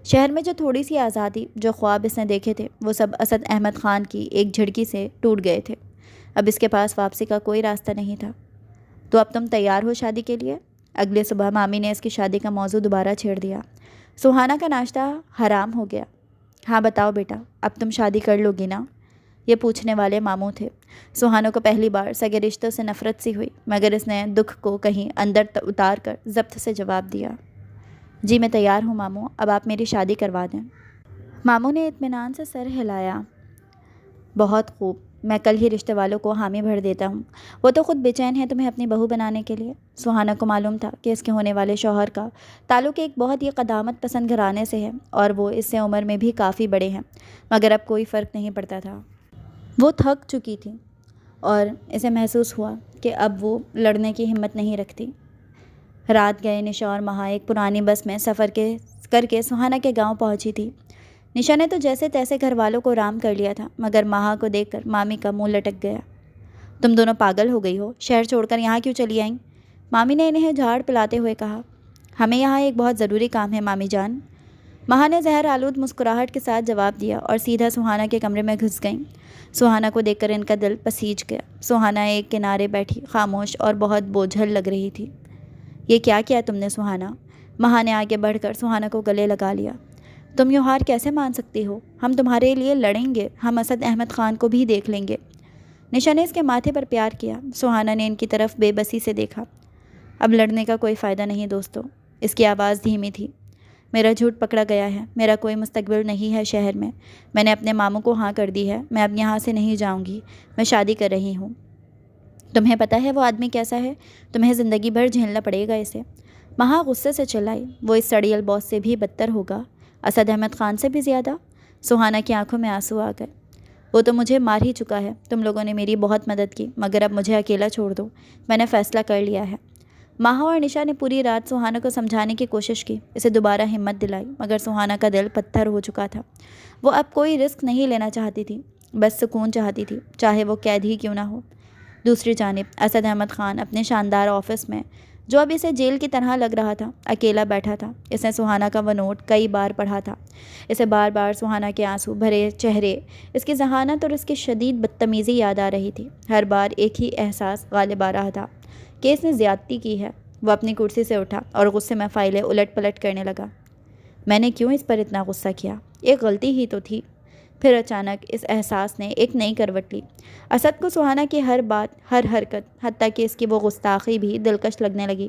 شہر میں جو تھوڑی سی آزادی، جو خواب اس نے دیکھے تھے، وہ سب اسد احمد خان کی ایک جھڑکی سے ٹوٹ گئے تھے۔ اب اس کے پاس واپسی کا کوئی راستہ نہیں تھا۔ تو اب تم تیار ہو شادی کے لیے؟ اگلے صبح مامی نے اس کی شادی کا موضوع دوبارہ چھیڑ دیا۔ سوہانہ کا ناشتہ حرام ہو گیا۔ ہاں بتاؤ بیٹا، اب تم شادی کر لو گی نا؟ یہ پوچھنے والے ماموں تھے۔ سوہانہ کو پہلی بار سگے رشتوں سے نفرت سی ہوئی، مگر اس نے دکھ کو کہیں اندر اتار کر ضبط سے جواب دیا، جی میں تیار ہوں ماموں، اب آپ میری شادی کروا دیں۔ ماموں نے اطمینان سے سر ہلایا۔ بہت خوب، میں کل ہی رشتے والوں کو حامی بھر دیتا ہوں، وہ تو خود بے چین ہے تمہیں اپنی بہو بنانے کے لیے۔ سوہانہ کو معلوم تھا کہ اس کے ہونے والے شوہر کا تعلق ایک بہت ہی قدامت پسند گھرانے سے ہے اور وہ اس سے عمر میں بھی کافی بڑے ہیں، مگر اب کوئی فرق نہیں پڑتا تھا۔ وہ تھک چکی تھی اور اسے محسوس ہوا کہ اب وہ لڑنے کی ہمت نہیں رکھتی۔ رات گئے نشا اور مہا ایک پرانی بس میں سفر کر کے سوہانہ کے گاؤں پہنچی تھی۔ نشا نے تو جیسے تیسے گھر والوں کو رام کر لیا تھا، مگر مہا کو دیکھ کر مامی کا منہ لٹک گیا۔ تم دونوں پاگل ہو گئی ہو، شہر چھوڑ کر یہاں کیوں چلی آئیں؟ مامی نے انہیں جھاڑ پلاتے ہوئے کہا۔ ہمیں یہاں ایک بہت ضروری کام ہے مامی جان، مہا نے زہر آلود مسکراہٹ کے ساتھ جواب دیا اور سیدھا سوہانہ کے کمرے میں گھس گئیں۔ سوہانہ کو دیکھ کر ان کا دل پسیج گیا۔ سوہانہ ایک کنارے بیٹھی خاموش اور بہت بوجھل لگ رہی تھی۔ یہ کیا کیا تم نے سوہانہ؟ مہا نے آگے بڑھ کر سوہانہ کو گلے لگا لیا۔ تم یوں ہار کیسے مان سکتی ہو؟ ہم تمہارے لیے لڑیں گے، ہم اسد احمد خان کو بھی دیکھ لیں گے۔ نشا نے اس کے ماتھے پر پیار کیا۔ سوہانہ نے ان کی طرف بے بسی سے دیکھا۔ اب لڑنے کا کوئی فائدہ نہیں دوستو، اس کی آواز دھیمی تھی۔ میرا جھوٹ پکڑا گیا ہے، میرا کوئی مستقبل نہیں ہے شہر میں نے اپنے ماموں کو ہاں کر دی ہے، میں اب یہاں سے نہیں جاؤں گی، میں شادی کر رہی ہوں۔ تمہیں پتہ ہے وہ آدمی کیسا ہے؟ تمہیں زندگی بھر جھیلنا پڑے گا اسے۔ مہا غصے سے چلائی، وہ اس سڑیل باس سے بھی بدتر ہوگا، اسد احمد خان سے بھی زیادہ۔ سوہانہ کی آنکھوں میں آنسو آ گئے۔ وہ تو مجھے مار ہی چکا ہے، تم لوگوں نے میری بہت مدد کی، مگر اب مجھے اکیلا چھوڑ دو، میں نے فیصلہ کر لیا ہے۔ مہا اور نشا نے پوری رات سوہانہ کو سمجھانے کی کوشش کی، اسے دوبارہ ہمت دلائی، مگر سوہانہ کا دل پتھر ہو چکا تھا۔ وہ اب کوئی رسک نہیں لینا چاہتی تھی، بس سکون چاہتی تھی، چاہے وہ قید ہی کیوں نہ ہو۔ دوسری جانب اسد احمد خان اپنے شاندار آفس میں، جو اب اسے جیل کی طرح لگ رہا تھا، اکیلا بیٹھا تھا۔ اس نے سوہانہ کا وہ نوٹ کئی بار پڑھا تھا۔ اسے بار بار سوہانہ کے آنسو بھرے چہرے، اس کی ذہانت اور اس کی شدید بدتمیزی یاد آ رہی تھی۔ ہر بار ایک ہی احساس غالب آ رہا تھا کہ اس نے زیادتی کی ہے۔ وہ اپنی کرسی سے اٹھا اور غصے میں فائلیں الٹ پلٹ کرنے لگا۔ میں نے کیوں اس پر اتنا غصہ کیا؟ ایک غلطی ہی تو تھی۔ پھر اچانک اس احساس نے ایک نئی کروٹ لی۔ اسد کو سوہانہ کی ہر بات، ہر حرکت، حتیٰ کہ اس کی وہ گستاخی بھی دلکش لگنے لگی۔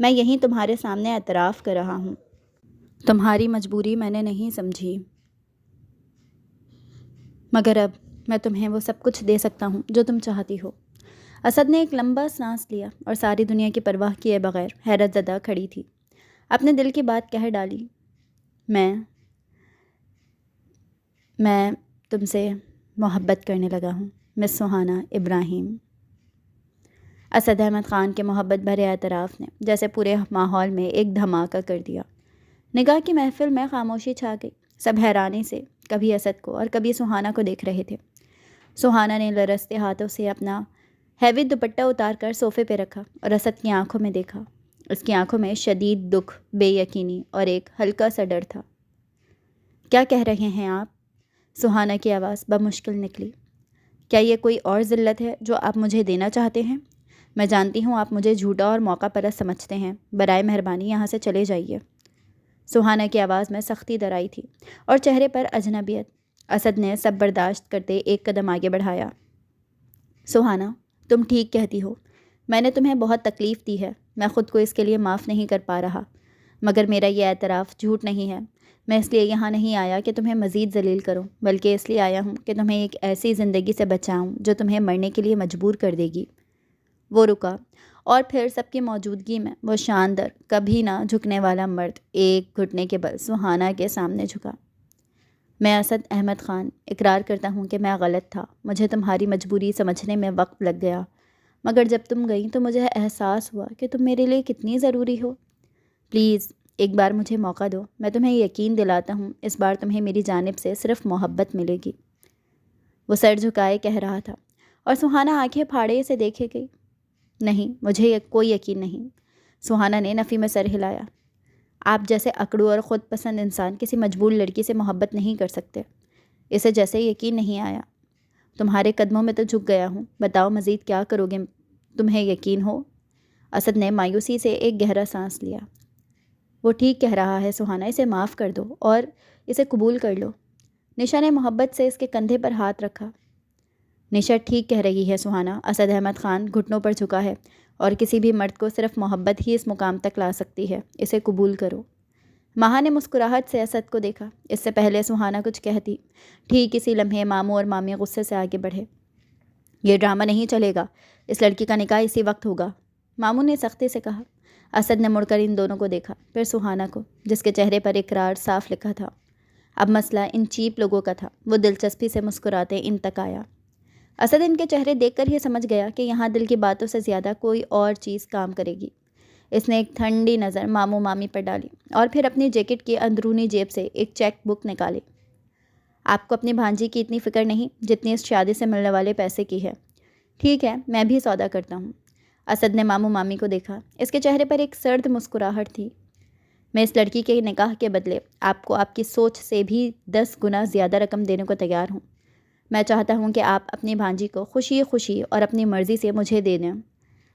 میں یہیں تمہارے سامنے اعتراف کر رہا ہوں۔ تمہاری مجبوری میں نے نہیں سمجھی، مگر اب میں تمہیں وہ سب کچھ دے سکتا ہوں جو تم چاہتی ہو۔ اسد نے ایک لمبا سانس لیا اور ساری دنیا کی پرواہ کیے بغیر حیرت زدہ کھڑی تھی۔ اپنے دل کی بات کہہ ڈالی۔ میں تم سے محبت کرنے لگا ہوں مس سہانا ابراہیم۔ اسد احمد خان کے محبت بھرے اعتراف نے جیسے پورے ماحول میں ایک دھماکہ کر دیا۔ نگاہ کی محفل میں خاموشی چھا گئی۔ سب حیرانی سے کبھی اسد کو اور کبھی سہانا کو دیکھ رہے تھے۔ سہانا نے لرزتے ہاتھوں سے اپنا ہیوی دوپٹہ اتار کر صوفے پہ رکھا اور اسد کی آنکھوں میں دیکھا۔ اس کی آنکھوں میں شدید دکھ، بے یقینی اور ایک ہلکا سا ڈر تھا۔ کیا کہہ رہے ہیں آپ؟ سہانا کی آواز بمشکل نکلی۔ کیا یہ کوئی اور ذلت ہے جو آپ مجھے دینا چاہتے ہیں؟ میں جانتی ہوں آپ مجھے جھوٹا اور موقع پرست سمجھتے ہیں۔ برائے مہربانی یہاں سے چلے جائیے۔ سہانا کی آواز میں سختی درائی تھی اور چہرے پر اجنبیت۔ اسد نے سب برداشت کرتے ایک قدم آگے بڑھایا۔ سہانا، تم ٹھیک کہتی ہو۔ میں نے تمہیں بہت تکلیف دی ہے۔ میں خود کو اس کے لیے معاف نہیں کر پا رہا، مگر میرا یہ اعتراف جھوٹ نہیں ہے۔ میں اس لیے یہاں نہیں آیا کہ تمہیں مزید ذلیل کروں، بلکہ اس لیے آیا ہوں کہ تمہیں ایک ایسی زندگی سے بچاؤں جو تمہیں مرنے کے لیے مجبور کر دے گی۔ وہ رکا اور پھر سب کی موجودگی میں وہ شاندار، کبھی نہ جھکنے والا مرد ایک گھٹنے کے بل سہانا کے سامنے جھکا۔ میں اسد احمد خان اقرار کرتا ہوں کہ میں غلط تھا۔ مجھے تمہاری مجبوری سمجھنے میں وقت لگ گیا، مگر جب تم گئیں تو مجھے احساس ہوا کہ تم میرے لیے کتنی ضروری ہو۔ پلیز ایک بار مجھے موقع دو۔ میں تمہیں یقین دلاتا ہوں اس بار تمہیں میری جانب سے صرف محبت ملے گی۔ وہ سر جھکائے کہہ رہا تھا اور سہانا آنکھیں پھاڑے اسے دیکھے گئی۔ نہیں، مجھے کوئی یقین نہیں۔ سہانا نے نفی میں سر ہلایا۔ آپ جیسے اکڑو اور خود پسند انسان کسی مجبور لڑکی سے محبت نہیں کر سکتے۔ اسے جیسے یقین نہیں آیا۔ تمہارے قدموں میں تو جھک گیا ہوں، بتاؤ مزید کیا کرو گے تمہیں یقین ہو؟ اسد نے مایوسی سے ایک گہرا سانس لیا۔ وہ ٹھیک کہہ رہا ہے سہانا، اسے معاف کر دو اور اسے قبول کر لو۔ نشا نے محبت سے اس کے کندھے پر ہاتھ رکھا۔ نشا ٹھیک کہہ رہی ہے سہانا، اسد احمد خان گھٹنوں پر جھکا ہے اور کسی بھی مرد کو صرف محبت ہی اس مقام تک لا سکتی ہے۔ اسے قبول کرو۔ ماہا نے مسکراہٹ سے اسد کو دیکھا۔ اس سے پہلے سہانا کچھ کہتی، ٹھیک اسی لمحے ماموں اور مامی غصے سے آگے بڑھے۔ یہ ڈرامہ نہیں چلے گا، اس لڑکی کا نکاح اسی وقت ہوگا، ماموں نے سختی سے کہا۔ اسد نے مڑ کر ان دونوں کو دیکھا، پھر سہانا کو، جس کے چہرے پر اقرار صاف لکھا تھا۔ اب مسئلہ ان چیپ لوگوں کا تھا۔ وہ دلچسپی سے مسکراتے ان تک آیا۔ اسد ان کے چہرے دیکھ کر ہی سمجھ گیا کہ یہاں دل کی باتوں سے زیادہ کوئی اور چیز کام کرے گی۔ اس نے ایک ٹھنڈی نظر ماموں مامی پر ڈالی اور پھر اپنی جیکٹ کی اندرونی جیب سے ایک چیک بک نکالی۔ آپ کو اپنی بھانجی کی اتنی فکر نہیں جتنی اس شادی سے ملنے والے پیسے کی ہے۔ ٹھیک ہے، میں بھی سودا کرتا ہوں۔ اسد نے ماموں مامی کو دیکھا۔ اس کے چہرے پر ایک سرد مسکراہٹ تھی۔ میں اس لڑکی کے نکاح کے بدلے آپ کو آپ کی سوچ سے بھی 10 گنا زیادہ رقم دینے کو تیار ہوں۔ میں چاہتا ہوں کہ آپ اپنی بھانجی کو خوشی خوشی اور اپنی مرضی سے مجھے دے دیں۔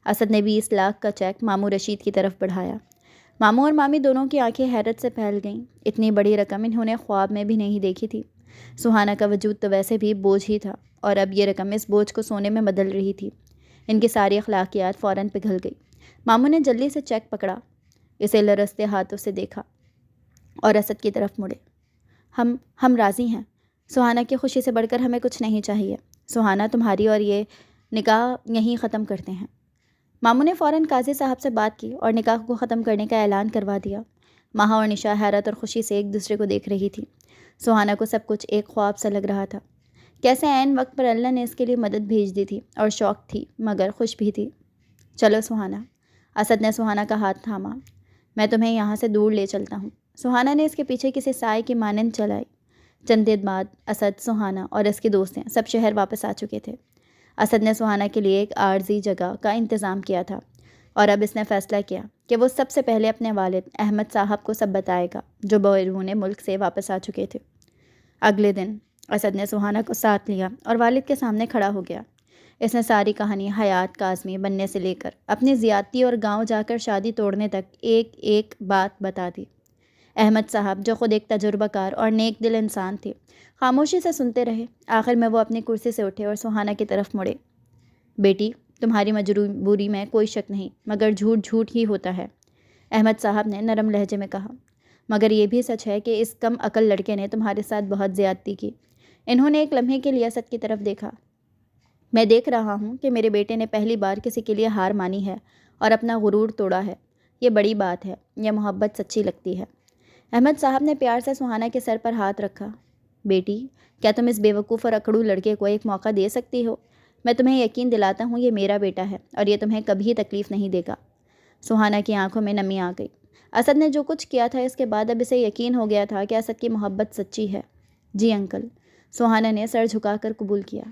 اسد نے 20 لاکھ کا چیک ماموں رشید کی طرف بڑھایا۔ ماموں اور مامی دونوں کی آنکھیں حیرت سے پھیل گئیں۔ اتنی بڑی رقم انہوں نے خواب میں بھی نہیں دیکھی تھی۔ سہانا کا وجود تو ویسے بھی بوجھ ہی تھا اور اب یہ رقم اس بوجھ کو سونے میں بدل رہی تھی۔ ان کی ساری اخلاقیات فوراً پگھل گئی۔ ماموں نے جلدی سے چیک پکڑا، اسے لرزتے ہاتھوں سے دیکھا اور اسد کی طرف مڑے۔ ہم راضی ہیں۔ سہانا کی خوشی سے بڑھ کر ہمیں کچھ نہیں چاہیے۔ سہانا، تمہاری اور یہ نکاح یہیں ختم کرتے ہیں۔ ماموں نے فوراً قاضی صاحب سے بات کی اور نکاح کو ختم کرنے کا اعلان کروا دیا۔ ماہا اور نشا حیرت اور خوشی سے ایک دوسرے کو دیکھ رہی تھی۔ سہانا کو سب کچھ ایک خواب سا لگ رہا تھا۔ کیسے عین وقت پر اللہ نے اس کے لیے مدد بھیج دی تھی، اور شوق تھی مگر خوش بھی تھی۔ چلو سہانا۔ اسد نے سہانا کا ہاتھ تھاما۔ میں تمہیں یہاں سے دور لے چلتا ہوں۔ سہانا نے اس کے پیچھے کسی سائے کی مانند چلائی۔ چند دن بعد اسد، سہانا اور اس کی دوستیں سب شہر واپس آ چکے تھے۔ اسد نے سہانا کے لیے ایک عارضی جگہ کا انتظام کیا تھا اور اب اس نے فیصلہ کیا کہ وہ سب سے پہلے اپنے والد احمد صاحب کو سب بتائے گا، جو بیرون ملک سے واپس آ چکے تھے۔ اگلے دن اسد نے سہانا کو ساتھ لیا اور والد کے سامنے کھڑا ہو گیا۔ اس نے ساری کہانی حیات کاظمی بننے سے لے کر اپنی زیادتی اور گاؤں جا کر شادی توڑنے تک ایک ایک بات بتا دی۔ احمد صاحب، جو خود ایک تجربہ کار اور نیک دل انسان تھے، خاموشی سے سنتے رہے۔ آخر میں وہ اپنی کرسی سے اٹھے اور سہانا کی طرف مڑے۔ بیٹی، تمہاری مجبوری میں کوئی شک نہیں، مگر جھوٹ جھوٹ ہی ہوتا ہے۔ احمد صاحب نے نرم لہجے میں کہا، مگر یہ بھی سچ ہے کہ اس کم عقل لڑکے نے تمہارے ساتھ بہت زیادتی کی۔ انہوں نے ایک لمحے کے لیے اسد کی طرف دیکھا۔ میں دیکھ رہا ہوں کہ میرے بیٹے نے پہلی بار کسی کے لیے ہار مانی ہے اور اپنا غرور توڑا ہے۔ یہ بڑی بات ہے، یہ محبت سچی لگتی ہے۔ احمد صاحب نے پیار سے سہانا کے سر پر ہاتھ رکھا۔ بیٹی، کیا تم اس بیوقوف اور اکڑو لڑکے کو ایک موقع دے سکتی ہو؟ میں تمہیں یقین دلاتا ہوں یہ میرا بیٹا ہے اور یہ تمہیں کبھی تکلیف نہیں دے گا۔ سہانا کی آنکھوں میں نمی آ گئی۔ اسد نے جو کچھ کیا تھا اس کے بعد اب اسے یقین ہو گیا تھا کہ اسد کی محبت سچی ہے۔ جی انکل، سہانا نے سر جھکا کر قبول کیا۔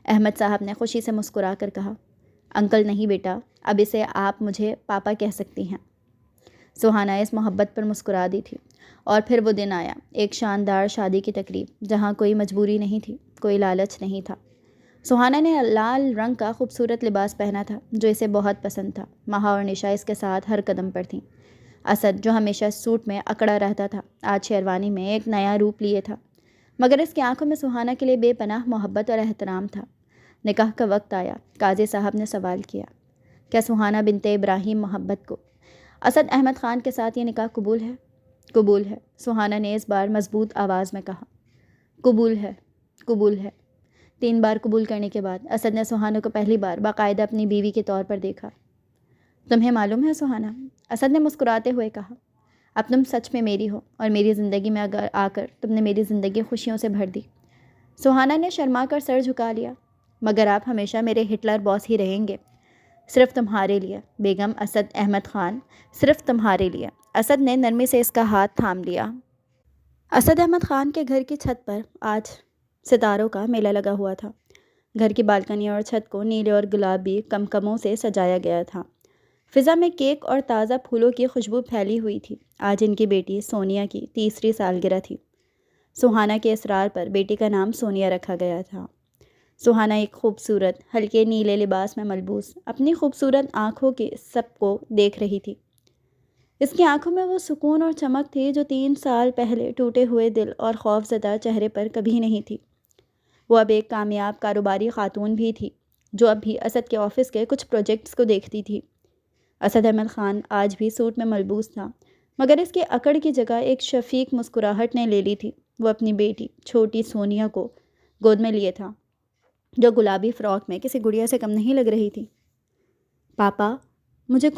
احمد صاحب نے خوشی سے مسکرا کر کہا، انکل نہیں بیٹا، اب اسے آپ مجھے پاپا کہہ سکتی ہیں۔ سہانا اس محبت پر مسکرا دی تھی۔ اور پھر وہ دن آیا، ایک شاندار شادی کی تقریب، جہاں کوئی مجبوری نہیں تھی، کوئی لالچ نہیں تھا۔ سہانا نے لال رنگ کا خوبصورت لباس پہنا تھا جو اسے بہت پسند تھا۔ مہا اور نشا اس کے ساتھ ہر قدم پر تھیں۔ اسد جو ہمیشہ سوٹ میں اکڑا رہتا تھا، آج شیروانی میں ایک نیا روپ لیے تھا، مگر اس کی آنکھوں میں سہانا کے لیے بے پناہ محبت اور احترام تھا۔ نکاح کا وقت آیا۔ قاضی صاحب نے سوال کیا، کیا سہانا بنت ابراہیم محبت کو اسد احمد خان کے ساتھ یہ نکاح قبول ہے؟ قبول ہے، سہانا نے اس بار مضبوط آواز میں کہا۔ قبول ہے، قبول ہے۔ 3 بار قبول کرنے کے بعد اسد نے سہانا کو پہلی بار باقاعدہ اپنی بیوی کے طور پر دیکھا۔ تمہیں معلوم ہے سہانا، اسد نے مسکراتے ہوئے کہا، اب تم سچ میں میری ہو اور میری زندگی میں اگر آ کر تم نے میری زندگی خوشیوں سے بھر دی۔ سہانا نے شرما کر سر جھکا لیا، مگر آپ ہمیشہ میرے ہٹلر باس ہی رہیں گے، صرف تمہارے لیے بیگم اسد احمد خان، صرف تمہارے لیے۔ اسد نے نرمی سے اس کا ہاتھ تھام لیا۔ اسد احمد خان کے گھر کی چھت پر آج ستاروں کا میلہ لگا ہوا تھا۔ گھر کی بالکنی اور چھت کو نیلے اور گلابی کمکموں سے سجایا گیا تھا۔ فضا میں کیک اور تازہ پھولوں کی خوشبو پھیلی ہوئی تھی۔ آج ان کی بیٹی سونیا کی 3ری سالگرہ تھی۔ سہانا کے اصرار پر بیٹی کا نام سونیا رکھا گیا تھا۔ سہانا ایک خوبصورت ہلکے نیلے لباس میں ملبوس اپنی خوبصورت آنکھوں کے سب کو دیکھ رہی تھی۔ اس کی آنکھوں میں وہ سکون اور چمک تھی جو 3 سال پہلے ٹوٹے ہوئے دل اور خوف زدہ چہرے پر کبھی نہیں تھی۔ وہ اب ایک کامیاب کاروباری خاتون بھی تھی جو اب بھی اسد کے آفس کے کچھ پروجیکٹس کو دیکھتی تھی۔ اسد احمد خان آج بھی سوٹ میں ملبوس تھا، مگر اس کے اکڑ کی جگہ ایک شفیق مسکراہٹ نے لے لی تھی۔ وہ اپنی بیٹی چھوٹی سونیا کو گود میں لیے تھا، جو گلابی فراک میں کسی گڑیا سے کم نہیں لگ رہی تھی۔ پاپا، مجھے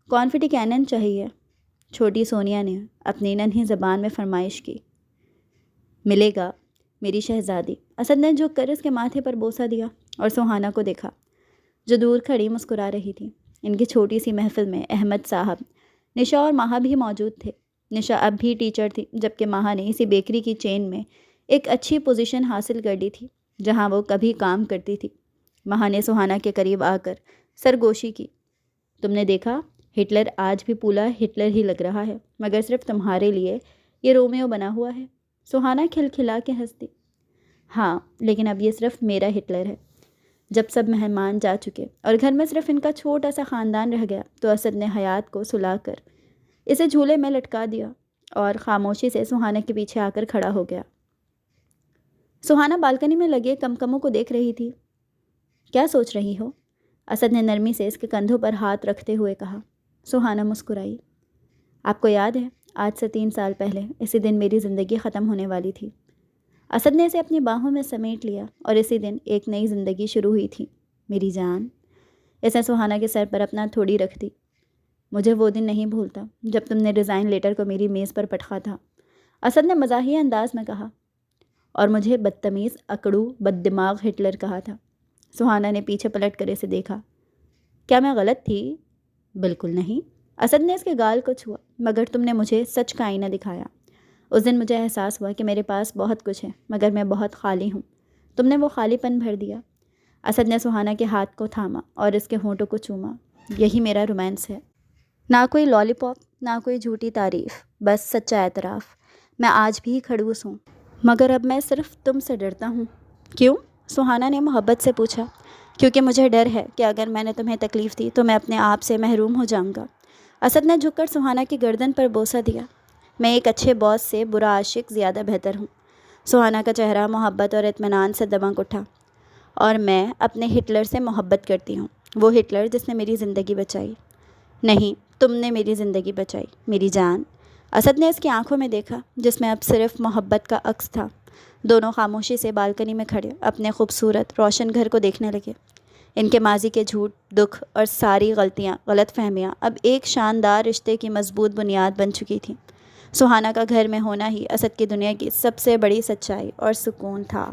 کانفیٹی کینن چاہیے، چھوٹی سونیا نے اپنی ننھی زبان میں فرمائش کی۔ ملے گا میری شہزادی، اسد نے جھک کر اس کے ماتھے پر بوسہ دیا اور سہانا کو دیکھا جو دور کھڑی مسکرا رہی تھی۔ ان کی چھوٹی سی محفل میں احمد صاحب، نشا اور مہا بھی موجود تھے۔ نشا اب بھی ٹیچر تھی، جبکہ مہا نے اسی بیکری کی چین میں ایک اچھی پوزیشن حاصل کر لی تھی جہاں وہ کبھی کام کرتی تھی۔ مہا نے سہانا کے قریب آ کر سرگوشی کی، تم نے دیکھا، ہٹلر آج بھی پولا ہٹلر ہی لگ رہا ہے، مگر صرف تمہارے لیے یہ رومیو بنا ہوا ہے۔ سہانا کھلکھلا کے ہنس دی۔ ہاں، لیکن اب یہ صرف میرا ہٹلر ہے۔ جب سب مہمان جا چکے اور گھر میں صرف ان کا چھوٹا سا خاندان رہ گیا تو اسد نے حیات کو سلا کر اسے جھولے میں لٹکا دیا اور خاموشی سے سہانا کے پیچھے آ کر کھڑا ہو گیا۔ سہانا بالکنی میں لگے کمکموں کو دیکھ رہی تھی۔ کیا سوچ رہی ہو؟ اسد نے نرمی سے اس کے کندھوں پر ہاتھ رکھتے ہوئے کہا۔ سہانا مسکرائی۔ آپ کو یاد ہے، آج سے 3 سال پہلے اسی دن میری زندگی ختم ہونے والی تھی۔ اسد نے اسے اپنی باہوں میں سمیٹ لیا اور اسی دن ایک نئی زندگی شروع ہوئی تھی۔ میری جان، اس نے سہانا کے سر پر اپنا تھوڑی رکھ دی۔ مجھے وہ دن نہیں بھولتا جب تم نے ریزائن لیٹر کو میری میز پر پٹکا تھا، اسد نے مزاحیہ انداز میں کہا، اور مجھے بدتمیز، اکڑو، بد دماغ ہٹلر کہا تھا۔ سہانا نے پیچھے پلٹ کر اسے دیکھا۔ کیا میں غلط تھی؟ بالکل نہیں، اسد نے اس کے گال کو چھوا، مگر تم نے مجھے سچ کا آئینہ دکھایا۔ اس دن مجھے احساس ہوا کہ میرے پاس بہت کچھ ہے مگر میں بہت خالی ہوں۔ تم نے وہ خالی پن بھر دیا۔ اسد نے سہانا کے ہاتھ کو تھاما اور اس کے ہونٹوں کو چوما۔ یہی میرا رومانس ہے، نہ کوئی لالی پاپ، نہ کوئی جھوٹی تعریف، بس سچا اعتراف۔ میں آج بھی کھڑوس ہوں، مگر اب میں صرف تم سے ڈرتا ہوں۔ کیوں؟ سہانا نے محبت سے پوچھا۔ کیونکہ مجھے ڈر ہے کہ اگر میں نے تمہیں تکلیف دی تو میں اپنے آپ سے محروم ہو جاؤں گا۔ اسد نے جھک کر سہانا کی گردن پر بوسہ دیا۔ میں ایک اچھے باس سے برا عاشق زیادہ بہتر ہوں۔ سہانا کا چہرہ محبت اور اطمینان سے دمک اٹھا۔ اور میں اپنے ہٹلر سے محبت کرتی ہوں، وہ ہٹلر جس نے میری زندگی بچائی۔ نہیں، تم نے میری زندگی بچائی، میری جان۔ اسد نے اس کی آنکھوں میں دیکھا جس میں اب صرف محبت کا عکس تھا۔ دونوں خاموشی سے بالکنی میں کھڑے اپنے خوبصورت روشن گھر کو دیکھنے لگے۔ ان کے ماضی کے جھوٹ، دکھ اور ساری غلطیاں، غلط فہمیاں اب ایک شاندار رشتے کی مضبوط بنیاد بن چکی تھیں۔ سہانا کا گھر میں ہونا ہی اسد کی دنیا کی سب سے بڑی سچائی اور سکون تھا۔